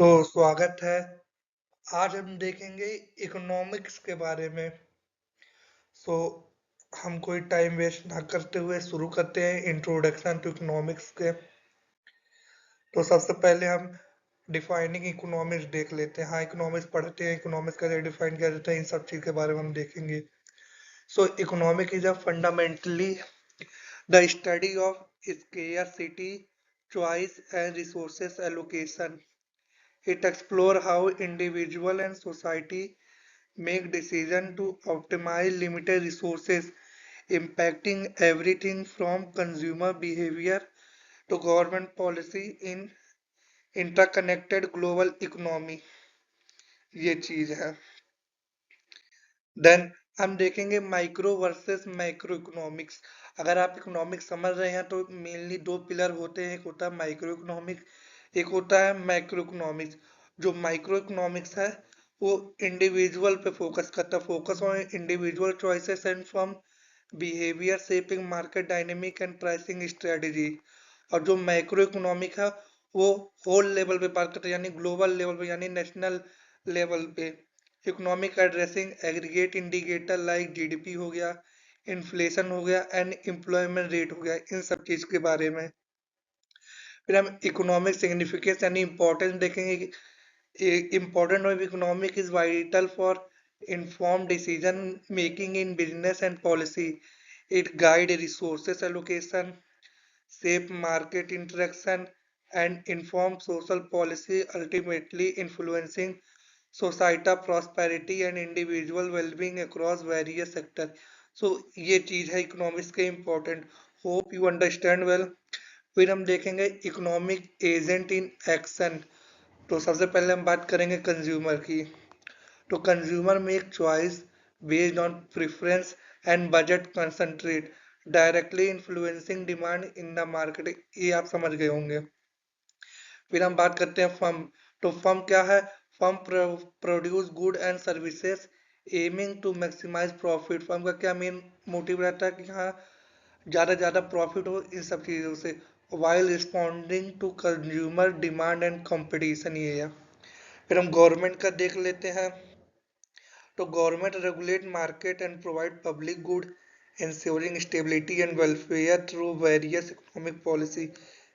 तो स्वागत है। आज हम देखेंगे इकोनॉमिक्स के बारे में। सो हम कोई टाइम वेस्ट ना करते हुए शुरू करते हैं इंट्रोडक्शन टू इकोनॉमिक्स के। तो सबसे पहले हम डिफाइनिंग इकोनॉमिक्स देख लेते हैं। हाँ, इकोनॉमिक्स पढ़ते हैं, इकोनॉमिक्स कैसे डिफाइन किया जाता है, इन सब चीज़ के बारे में हम देखेंगे। सो economic is a fundamentally the study of scarcity, choice and resources allocation. It explores how individual and society make decisions to optimize limited resources, impacting everything from consumer behavior to government policy in interconnected global economy. ये चीज है। Then हम देखेंगे micro versus macro economics. अगर आप economics समझ रहे हैं तो मेनली दो पिलर होते हैं, एक होता है माइक्रो इकोनॉमिक्स, एक होता है मैक्रो इकोनॉमिक्स। जो माइक्रो इकोनॉमिक्स है वो इंडिविजुअल पे फोकस करता है, focus on individual choices and from behaviour shaping market dynamic and pricing strategy. और जो मैक्रो इकोनॉमिक है वो होल लेवल पे बात करते हैं, यानी ग्लोबल लेवल पे, यानी नेशनल लेवल पे। Economic addressing aggregate indicator like GDP हो गया, इन्फ्लेशन हो गया एंड एम्प्लॉयमेंट रेट हो गया, इन सब चीज के बारे में। फिर हम इकोनॉमिक सिग्निफिकेंस यानी इंपॉर्टेंस देखेंगे। Important of economic is vital for informed decision making in business and policy. It guide resources allocation, shape market interaction, and inform social policy, ultimately influencing societal prosperity and individual well-being across various sectors. So ये चीज है economics के important. Hope you understand well. फिर हम देखेंगे economic agent in action. तो सबसे पहले हम बात करेंगे कंज्यूमर की। तो consumer make choice based on preference and budget concentrate, directly influencing demand in the market. ये आप समझ गए होंगे। फिर हम बात करते हैं फर्म। तो फर्म क्या है? Firm produce good and services aiming to maximize profit. Firm का क्या मेन मोटिव रहता है कि हाँ ज़्यादा ज़्यादा प्रॉफिट हो इन सब चीज़ों से, while responding to consumer demand and competition. ये है। फिर हम गवर्नमेंट का देख लेते हैं। तो government regulate market and provide public good, ensuring stability and welfare through various economic policy.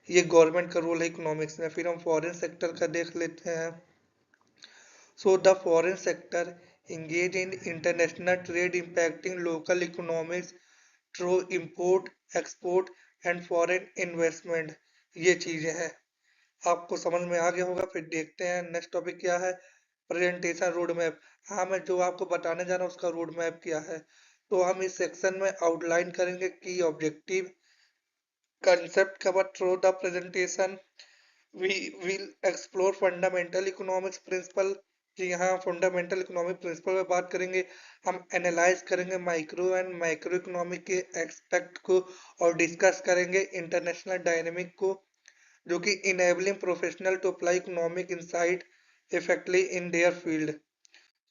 ये गवर्नमेंट का रोल है इकोनॉमिक्स में। फिर हम फॉरेन सेक्टर का देख लेते हैं। So the foreign sector engage in international trade impacting local economics through import, export and foreign investment. ये चीजें हैं, आपको समझ में आ गया होगा। फिर देखते हैं नेक्स्ट टॉपिक क्या है। Presentation road map. हाँ, मैं जो आपको बताने जा रहा हूँ उसका रोड मैप क्या है। तो हम इस सेक्शन में आउटलाइन करेंगे की objective, concept covered through the presentation. We will explore fundamental economics principle। जी हाँ, फंडामेंटल इकोनॉमिक प्रिंसिपल पे बात करेंगे। हम एनालाइज करेंगे माइक्रो एंड माइक्रो इकोनॉमिक के एक्सपेक्ट को, और डिस्कस करेंगे इंटरनेशनल डायनेमिक को, जो कि enabling professional to apply economic insight effectively in their field.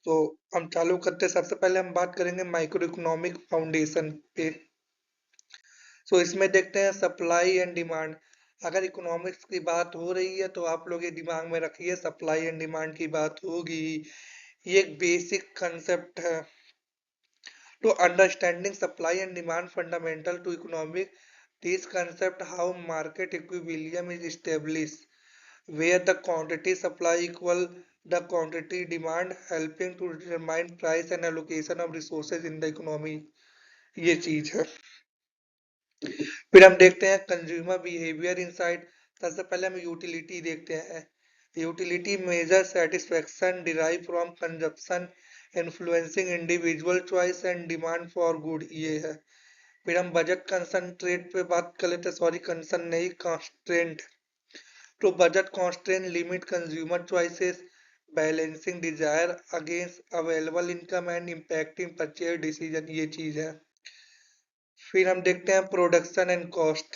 तो हम चालू करते हैं। सबसे पहले हम बात करेंगे माइक्रो इकोनॉमिक फाउंडेशन पे। सो इसमें देखते हैं सप्लाई एंड डिमांड। अगर इकोनॉमिक्स की बात हो रही है तो आप लोग ये दिमाग में रखिए, सप्लाई एंड डिमांड की बात होगी। ये एक बेसिक कंसेप्ट है। तो understanding supply and demand fundamental to economic, this concept how market equilibrium is established where the quantity supply equal the quantity demand, helping to determine price and allocation of resources in the economy। ये चीज है। फिर हम देखते हैं consumer behaviour insight. सबसे पहले हम यूटिलिटी देखते हैं। Utility measure satisfaction derive from consumption, influencing individual choice and demand for good. ये है। फिर हम बजट कंसंट्रेट पे बात कर लेते हैं, सॉरी कंसर्न नहीं, कॉन्स्ट्रेंट। तो budget constraint limit consumer choices, balancing desire against available income and impacting purchase decision. ये चीज है। फिर हम देखते हैं production and cost.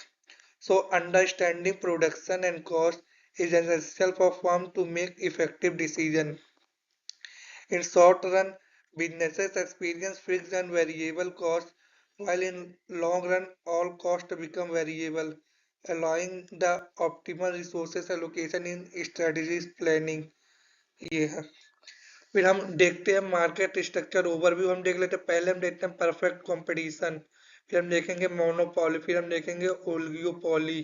So understanding production and cost is essential for firm to make effective decision. In short run, businesses experience fixed and variable costs, while in long run, all costs become variable. allowing the optimal resources allocation in strategies planning। ये है। फिर हम देखते हैं market structure overview, हम देख लेते हैं। पहले हम देखते हैं परफेक्ट कंपटीशन, फिर हम देखेंगे मोनोपोली, फिर हम देखेंगे ओलिगोपोली।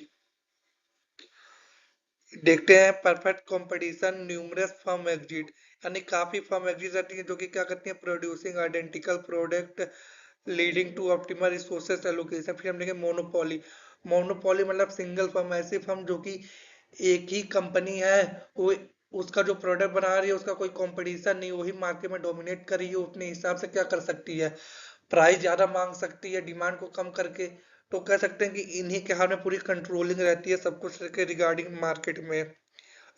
देखते हैं perfect competition, numerous firm exit, यानी काफी फर्म एग्जिट रहती है जो कि क्या करती है, producing identical product leading to optimal resources allocation. फिर हम देखेंगे मोनोपोली। मोनोपोली मतलब सिंगल फर्म, ऐसी फर्म जो कि एक ही कंपनी है, वो उसका जो प्रोडक्ट बना रही है उसका कोई कंपटीशन नहीं, वही मार्केट में डोमिनेट कर रही है, अपने हिसाब से क्या कर सकती है, प्राइस ज्यादा मांग सकती है डिमांड को कम करके। तो कह सकते हैं कि इन्हीं के हाथ में पूरी कंट्रोलिंग रहती है सब कुछ के रिगार्डिंग मार्केट में,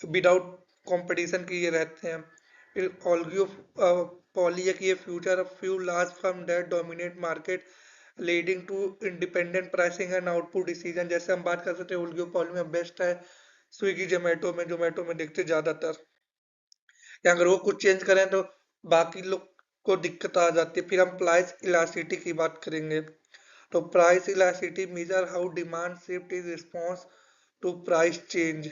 विदाउट कंपटीशन के ये रहते हैं। फिर ऑल्गियो पॉली है कि ये future of few large firm that dominate market leading to independent pricing and output decision. जैसे हम बात कर सकते हैं ऑल्गियो पॉली में बेस्ट है स्विगी जोमेटो में देखते ज्यादातर, या अगर वो कुछ चेंज करें तो बाकी लोग को दिक्कत आ जाती है। फिर हम प्राइस इलास्टिसिटी की बात करेंगे। तो price elasticity major how demand shift is response to price change.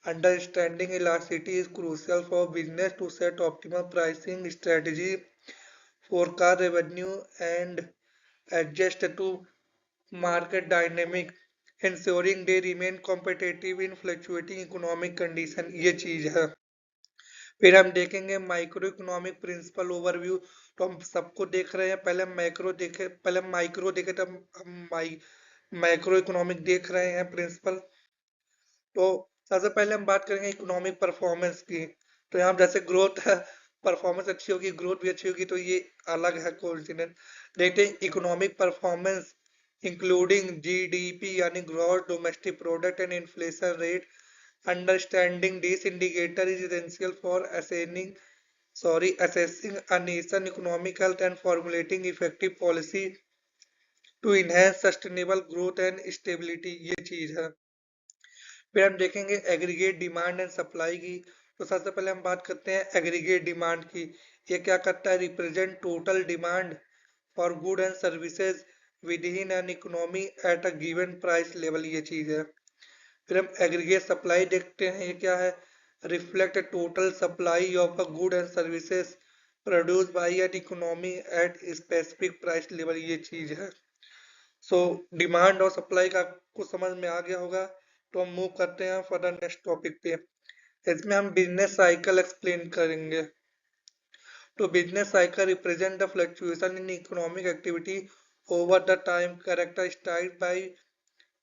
Understanding elasticity is crucial for business to set optimal pricing strategy, forecast revenue, and adjust to market dynamic, ensuring they remain competitive in fluctuating economic condition। ये चीज है। फिर हम देखेंगे micro economic principal overview. तो हम सबको देख रहे हैं, पहले मैक्रो देखे, पहले माइक्रो देखे, तब हम माइक्रो इकोनॉमिक देख रहे हैं प्रिंसिपल। तो सबसे पहले हम बात करेंगे इकोनॉमिक परफॉर्मेंस की। तो यहाँ जैसे ग्रोथ है, परफॉर्मेंस अच्छी होगी, ग्रोथ भी अच्छी होगी, तो ये अलग है कोइंसिडेंट। देखते हैं इकोनॉमिक परफॉर्मेंस इंक्लूडिंग जीडीपी यानी gross domestic product and inflation rate. Understanding this indicator is essential for assessing a nation economic health and formulating effective policy to enhance sustainable growth and stability। ये चीज है। फिर हम देखेंगे aggregate demand and supply की। तो सबसे पहले हम बात करते हैं एग्रीगेट डिमांड की। ये क्या करता है, represent total demand for good and services with in an economy at a given price level. ये चीज है। फिर हम एग्रीगेट सप्लाई देखते हैं, ये क्या है, reflect total supply of a good and services produce by an economy at specific price level. ये चीज है। सो डिमांड और सप्लाई का कुछ समझ में आ गया होगा। तो हम मूव करते हैं फर्दर नेक्स्ट टॉपिक पे। इसमें हम बिजनेस साइकिल एक्सप्लेन करेंगे। तो business cycle represent the fluctuation in economic activity over the time characterized by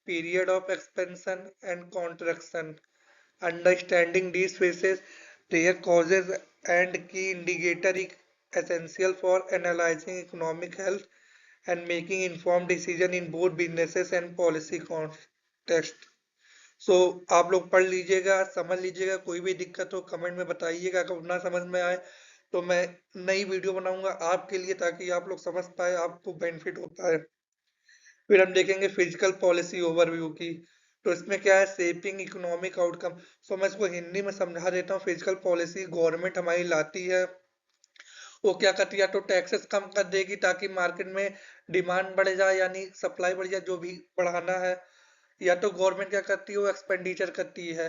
period of expansion and contraction। Understanding these phases, their causes and key indicator is essential for analyzing economic health and making informed decision in both businesses and policy context। सो आप लोग पढ़ लीजिएगा, समझ लीजिएगा, कोई भी दिक्कत हो कमेंट में बताइएगा। अगर ना समझ में आए तो मैं नई वीडियो बनाऊंगा आपके लिए, ताकि आप लोग समझ पाए, आपको बेनिफिट होता है। फिर हम देखेंगे फिजिकल पॉलिसी ओवरव्यू की। तो इसमें क्या है, शेपिंग इकोनॉमिक आउटकम। सो मैं इसको हिंदी में समझा देता हूँ। फिजिकल पॉलिसी गवर्नमेंट हमारी लाती है, वो क्या करती है, या तो टैक्सेस कम कर देगी ताकि मार्केट में डिमांड बढ़ जाए, यानी सप्लाई बढ़ जाए, जो भी बढ़ाना है। या तो गवर्नमेंट क्या करती है, वो एक्सपेंडिचर करती है,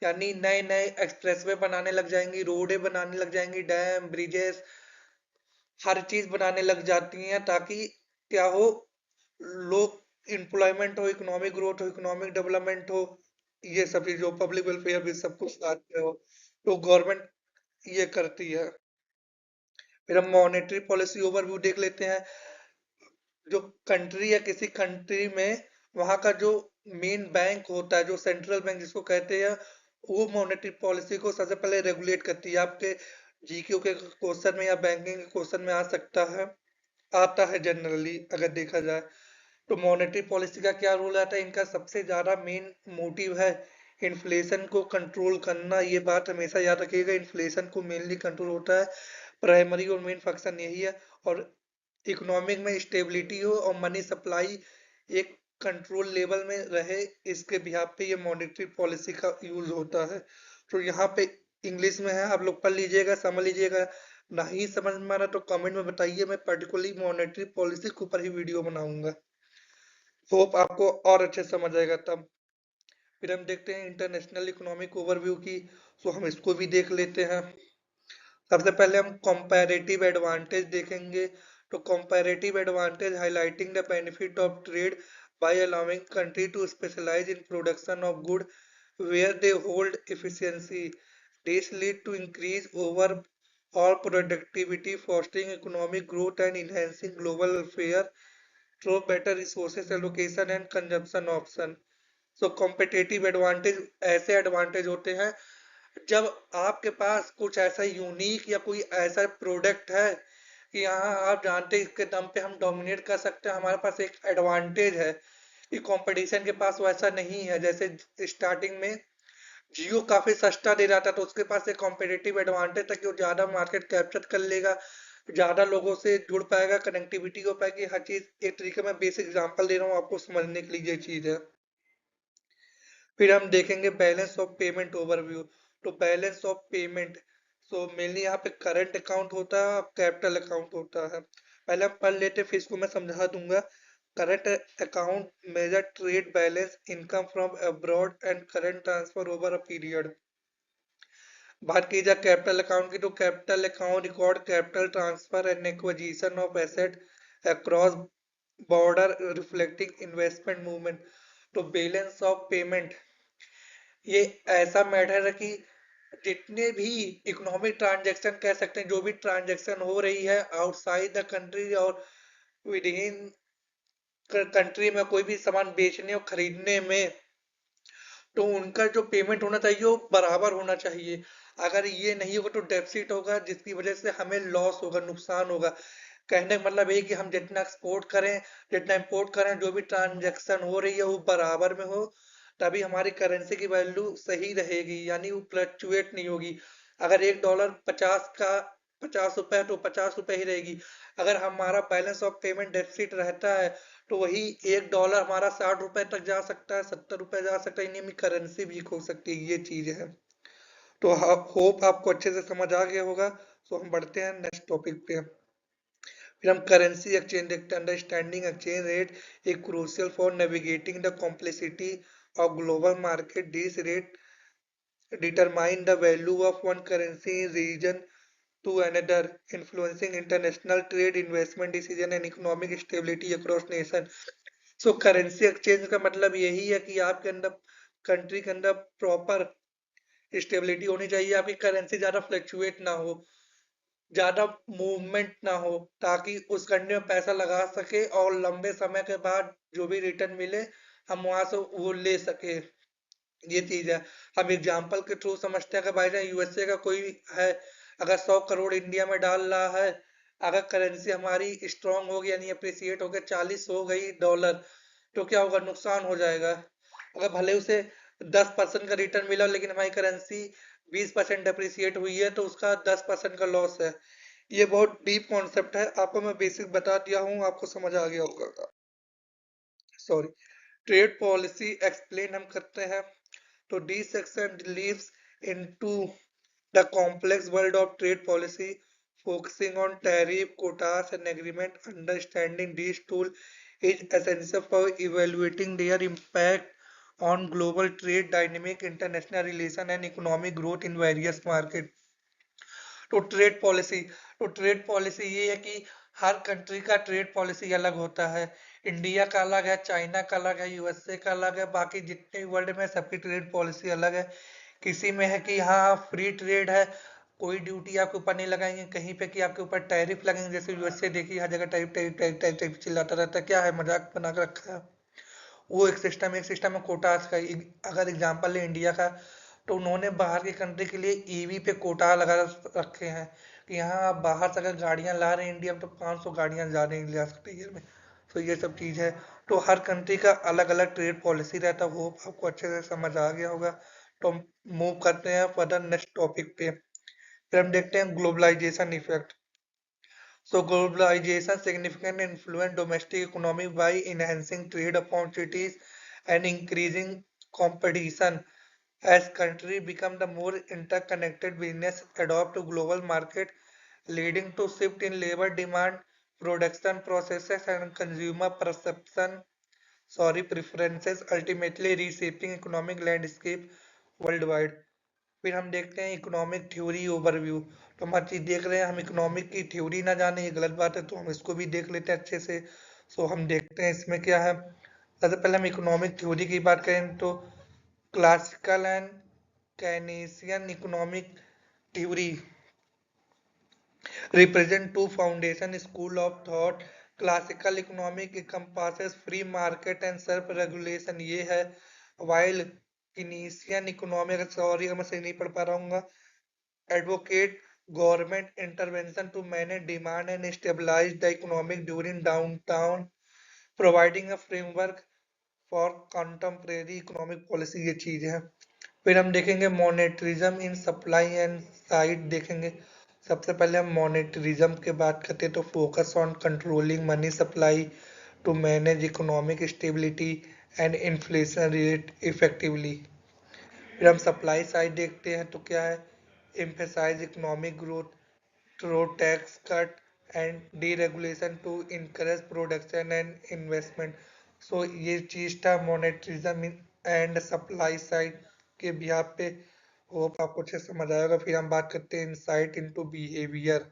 यानी नए नए एक्सप्रेसवे बनाने लग जाएंगी, रोडें बनाने लग जाएंगी, डैम ब्रिजेस हर चीज बनाने लग जाती हैं, ताकि क्या हो, लोग एम्प्लॉयमेंट हो, इकोनॉमिक ग्रोथ हो, इकोनॉमिक डेवलपमेंट हो, ये सब चीज हो, पब्लिक वेलफेयर भी सब कुछ साथ में हो। तो गवर्नमेंट ये करती है। फिर हम मॉनेटरी पॉलिसी ओवरव्यू देख लेते हैं। जो कंट्री या किसी कंट्री में वहां का जो मेन बैंक होता है, जो सेंट्रल बैंक जिसको कहते हैं, वो मॉनेटरी पॉलिसी को सबसे पहले रेगुलेट करती है। आपके जीक्यू के क्वेश्चन में या बैंकिंग के क्वेश्चन में आ सकता है, आता है जनरली अगर देखा जाए। तो मॉनेटरी पॉलिसी का क्या रोल आता है, इनका सबसे ज्यादा मेन मोटिव है इन्फ्लेशन को कंट्रोल करना। ये बात हमेशा याद रखिएगा, इन्फ्लेशन को मेनली कंट्रोल होता है, प्राइमरी और मेन फंक्शन यही है। और इकोनॉमिक में स्टेबिलिटी हो और मनी सप्लाई एक कंट्रोल लेवल में रहे, इसके बिहाफ पे ये मॉनेटरी पॉलिसी का यूज होता है। तो यहाँ पे इंग्लिश में है, आप लोग पढ़ लीजिएगा, समझ लीजिएगा। नहीं समझ में आ रहा तो कमेंट में बताइए, मैं पर्टिकुलरली मॉनेटरी पॉलिसी के ऊपर ही वीडियो बनाऊंगा। होप आपको और अच्छे से समझ आएगा तब। फिर हम देखते हैं इंटरनेशनल इकोनॉमिक ओवरव्यू की। सो हम इसको भी देख लेते हैं। सबसे पहले हम कंपैरेटिव एडवांटेज देखेंगे। तो comparative advantage highlighting the benefit of trade by allowing country to specialise in production of good where they hold efficiency. This lead to increase overall productivity, fostering economic growth and enhancing global welfare through better resources allocation and consumption option. So competitive advantage ऐसे advantage होते हैं जब आपके पास कुछ ऐसा unique या कोई ऐसा प्रोडक्ट है कि यहाँ आप जानते हैं इसके दम पे हम डोमिनेट कर सकते हैं, हमारे पास एक एडवांटेज है कि कंपटीशन के पास वैसा नहीं है। जैसे स्टार्टिंग में जियो काफी सस्ता दे रहा था तो उसके पास एक कॉम्पिटिटिव एडवांटेज था कि वो ज्यादा मार्केट कैप्चर कर लेगा, ज्यादा लोगों से जुड़ पाएगा, कनेक्टिविटी हो पाएगी, हर चीज। एक तरीके में बेसिक एग्जांपल दे रहा हूँ आपको समझने के लिए ये चीज है। फिर हम देखेंगे बैलेंस ऑफ पेमेंट ओवरव्यू। तो balance of payment, so mainly यहाँ पे करंट अकाउंट होता है, कैपिटल अकाउंट होता है। पहले हम पढ़ लेते फिर इसको मैं समझा दूंगा। Current account major trade balance, income from abroad and current transfer over a period. बात की जाए कैपिटल अकाउंट की, तो capital account record capital transfer and acquisition of asset across border reflecting investment movement. तो बैलेंस ऑफ पेमेंट ये ऐसा matter है कि जितने भी इकोनॉमिक ट्रांजैक्शन कह सकते हैं, जो भी ट्रांजैक्शन हो रही है आउटसाइड द कंट्री और विद इन कंट्री में, कोई भी सामान बेचने और खरीदने में, तो उनका जो पेमेंट होना चाहिए वो बराबर होना चाहिए। अगर ये नहीं होगा तो डेफिसिट होगा, जिसकी वजह से हमें लॉस होगा, नुकसान होगा। कहने का मतलब ये कि हम जितना एक्सपोर्ट करें, जितना इंपोर्ट करें, जो भी ट्रांजैक्शन हो रही है वो बराबर में हो, तभी हमारी करेंसी की वैल्यू सही रहेगी, यानी वो फ्लक्चुएट नहीं होगी। अगर $1 50 का 50 रुपए तो 50 रुपए ही रहेगी। अगर हमारा बैलेंस ऑफ पेमेंट डेफिसिट रहता है तो वही $1 हमारा 60 रुपए तक जा सकता है, 70 रुपए जा सकता है, इन्हीं में करेंसी वीक हो सकती है, ये चीज है। तो होप आपको अच्छे से समझ आ गया होगा। तो हम बढ़ते हैं नेक्स्ट टॉपिक पे। फिर हम करेंसी एक्सचेंज देखते हैं। Understanding exchange rate a crucial for navigating the complexity of global market. This rate determine the value of one currency in region to another, influencing international trade, investment decision and economic stability across nation. So currency exchange का मतलब यही है कि आपके अंदर, country के अंदर proper stability होनी चाहिए, आपकी करेंसी ज्यादा फ्लक्चुएट ना हो, ज्यादा मूवमेंट ना हो, ताकि उस कंट्री में पैसा लगा सके और लंबे समय के बाद जो भी रिटर्न मिले हम वहां से वो ले सके, ये चीज है। हम एग्जाम्पल के थ्रू समझते हैं कि भाई यूएसए का कोई है, अगर 100 करोड़ इंडिया में डाल रहा है, अगर करेंसी हमारी स्ट्रांग हो गई यानी अप्रिसिएट हो गया, 40 हो गई डॉलर, तो क्या होगा, नुकसान हो जाएगा। अगर भले उसे 10% का रिटर्न मिला लेकिन हमारी करेंसी 20% अप्रिसिएट हुई है तो उसका 10% का लॉस है। ये बहुत डीप कॉन्सेप्ट है, आपको मैं बेसिक बता दिया हूँ, आपको समझ आ गया होगा। सॉरी। ट्रेड पॉलिसी एक्सप्लेन हम करते हैं। तो this section delves into the complex world of trade policy, focusing on tariff, quotas, and agreement. Understanding these tools is essential for evaluating their impact on global trade dynamic, international relation, and economic growth in various markets. तो trade policy ये है कि हर country का trade policy अलग होता है। India का अलग है, चाइना का अलग है, यूएसए का अलग है, बाकी जितने वर्ल्ड में सबकी ट्रेड पॉलिसी अलग है। किसी में है कि हाँ फ्री ट्रेड है, कोई ड्यूटी आपके ऊपर नहीं लगाएंगे, कहीं पे कि आपके ऊपर टैरिफ लगेंगे। जैसे यूएसए देखिए हर जगह tariff tariff tariff tariff tariff चिल्लाता रहता है, क्या है, मजाक बना कर रखा है। वो एक सिस्टम है कोटास का। अगर एग्जांपल ले इंडिया का, तो उन्होंने बाहर की कंट्री के लिए ईवी पे कोटा लगा रखे हैं कि यहाँ आप बाहर से अगर गाड़ियां ला रहे हैं इंडिया में तो 500 गाड़ियां ज्यादा नहीं ला सकते ईयर में। तो ये सब चीज है। तो हर कंट्री का अलग अलग ट्रेड पॉलिसी रहता है, वो आपको अच्छे से समझ आ गया होगा। तो मूव करते हैं फर्दर नेक्स्ट टॉपिक पे। फिर हम देखते हैं globalization effect. So globalization significantly influenced domestic economy by enhancing trade opportunities and increasing competition. As countries become the more interconnected, business adopt to global market, leading to shift in labor demand, production processes, and consumer perception. Sorry preferences ultimately reshaping economic landscape world wide. फिर हम देखते हैं economic theory overview. तो हम हर चीज देख रहे हैं, हम इकोनॉमिक की थ्योरी ना जाने ये गलत बात है, तो हम इसको भी देख लेते हैं अच्छे से। सो हम देखते हैं इसमें क्या है। सबसे पहले हम इकोनॉमिक थ्योरी की बात करें तो classical and Keynesian economic theory represent two foundation school of thought. Classical economic encompasses free market and self regulation, ये है। while Keynesian economic, सॉरी मैं सही नहीं पढ़ पा रहा हूँ, advocate government intervention to manage demand and stabilize the economic during downtown, providing a framework for contemporary economic policy, ये चीज है। फिर हम देखेंगे मॉनेटरिज्म इन सप्लाई एंड साइड देखेंगे। सबसे पहले हम मॉनेटरिज्म के बात करते हैं तो focus on controlling money supply to manage economic stability and inflation rate effectively. फिर हम सप्लाई साइड देखते हैं तो क्या है, emphasize economic growth through tax cut and deregulation to encourage production and investment. So ये चीज था मोनेटरिज्म एंड सप्लाई साइड के बिहार पे। होप आपको अच्छे से समझ आएगा। फिर हम बात करते हैं इंसाइट इनटू बिहेवियर।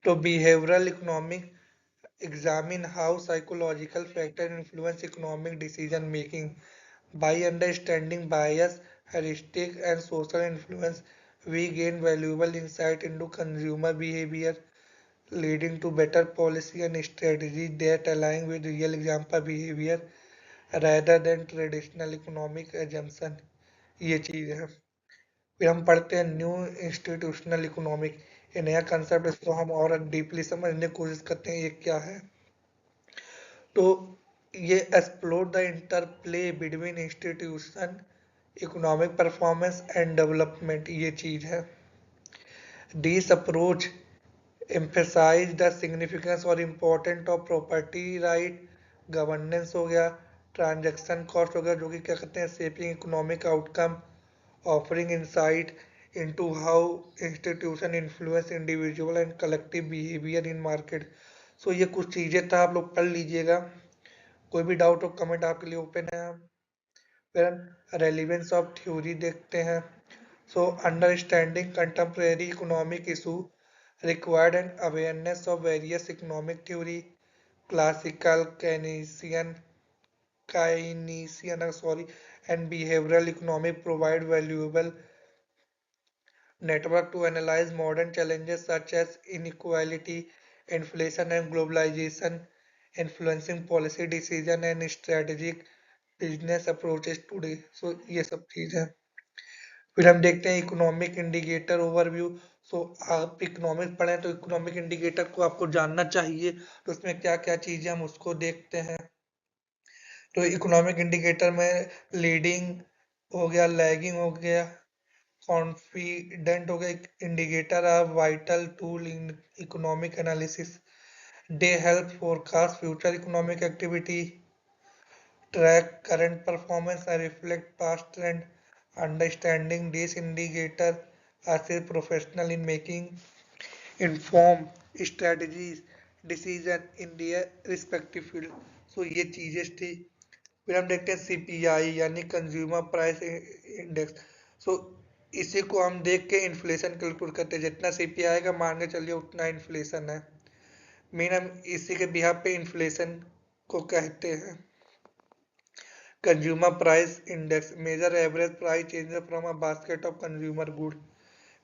तो behavioural economic examine how psychological factor influence economic decision making. By understanding bias, heuristic, and social influence, we gain valuable insight into consumer behavior, leading to better policy and strategy that align with real example behavior rather than traditional economic assumption। ये चीज है। फिर हम पढ़ते हैं new institutional economic, ये नया concept, इसको हम और डीपली समझने की कोशिश करते हैं ये क्या है। तो ये explore the interplay between institution economic performance and development, ये चीज है। This approach emphasize the significance और important of property right, governance हो गया, ट्रांजैक्शन कॉस्ट हो गया, जो कि क्या कहते हैं shaping economic outcome, offering insight into how institution influence individual and collective behavior in market। सो ये कुछ चीजें था, आप लोग पढ़ लीजिएगा। कोई भी डाउट हो कमेंट आपके लिए ओपन है। फिर रेलिवेंस ऑफ थ्योरी देखते हैं। So understanding contemporary economic issue required an awareness of various economic theory, classical and behavioral economic provide valuable network to analyze modern challenges such as inequality, inflation, and globalization, influencing policy decision and strategic business approaches today. So ये सब चीज है। फिर हम देखते हैं economic indicator overview. सो आप economic पढ़ें तो इकोनॉमिक इंडिकेटर को आपको जानना चाहिए, तो उसमें क्या क्या चीजें हम उसको देखते हैं। तो इकोनॉमिक इंडिकेटर में लीडिंग हो गया, लैगिंग हो गया, कॉन्फिडेंट हो गया। Indicator are vital tool in economic analysis. They help forecast future economic activity, track current performance and reflect past trend. Understanding these indicators assist professional in making informed strategies decision in their respective field। सो ये चीजें थी। फिर हम देखते हैं CPI यानी consumer price index. सो इसी को हम देख के इन्फ्लेशन कैलकुलेट करते हैं, जितना सीपीआई का मान के चलिए उतना इन्फ्लेशन है। मेन हम इसी के बिहार पे इन्फ्लेशन को कहते हैं। Consumer price index major average price changes from a basket of consumer good.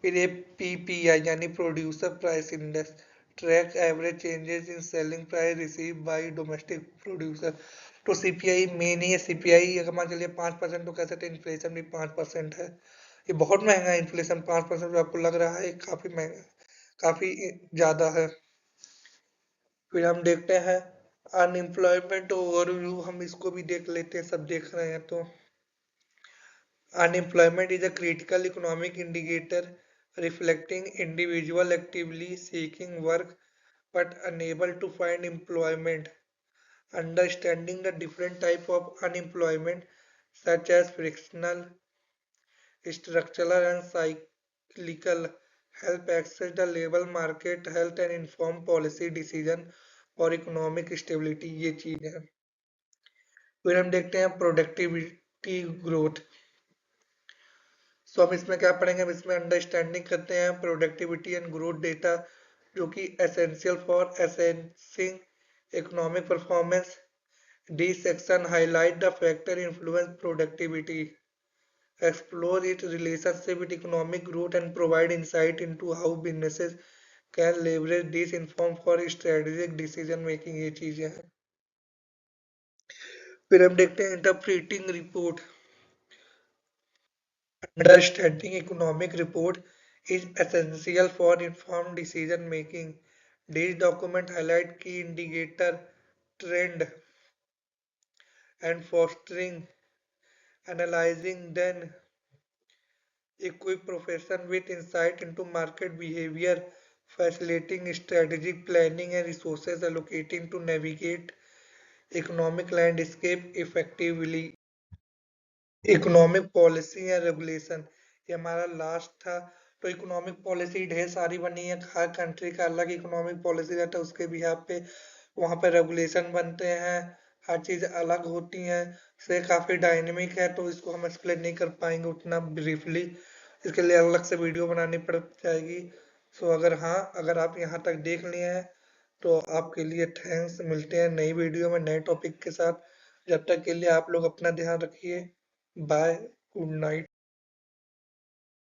फिर ये पीपीआई यानी producer price index track average changes in selling price receive by domestic producer. तो सीपीआई मेन ही है। सीपीआई अगर मान चलिए 5% तो कह सकते हैं इन्फ्लेशन भी 5% है। ये बहुत महंगा है इन्फ्लेशन, 5% जो आपको लग रहा है काफी महंगा, काफी ज्यादा है। फिर हम देखते हैं अनएम्प्लॉयमेंट ओवरव्यू, हम इसको भी देख लेते हैं, सब देख रहे हैं तो। Unemployment is a critical economic indicator reflecting individual actively seeking work but unable to find employment. Understanding the different type of unemployment such as frictional, structural and cyclical help access the labor market health and inform policy decision for economic stability, ये चीज है। फिर हम देखते हैं productivity growth. सो हम इसमें क्या पढ़ेंगे, हम इसमें अंडरस्टैंडिंग करते हैं प्रोडक्टिविटी एंड ग्रोथ डेटा, जो कि essential for assessing economic performance. This section highlight the factor influence productivity, explore its relationship with economic growth, and provide insight into how businesses can leverage this inform for strategic decision making। ये चीजें हैं। फिर हम देखते हैं interpreting report. Understanding economic report is essential for informed decision making. These documents highlight key indicator, trend, and fostering analyzing then equip profession with insight into market behavior, facilitating strategic planning and resources allocating to navigate economic landscape effectively। Economic policy या regulation, ये हमारा last था। तो economic policy ढेर सारी बनी है, हर country का अलग इकोनॉमिक पॉलिसी रहता है, उसके बिहाफ पे वहाँ पे रेगुलेशन बनते हैं, हर चीज़ अलग होती हैं। से काफ़ी डायनेमिक है, तो इसको हम एक्सप्लेन नहीं कर पाएंगे उतना ब्रीफली, इसके लिए अलग से वीडियो बनानी पड़ जाएगी। सो अगर हाँ, अगर आप यहाँ तक देख लिए हैं तो आपके लिए थैंक्स। मिलते हैं नई वीडियो में नए टॉपिक के साथ। जब तक के लिए आप लोग अपना ध्यान रखिए। Bye, good night.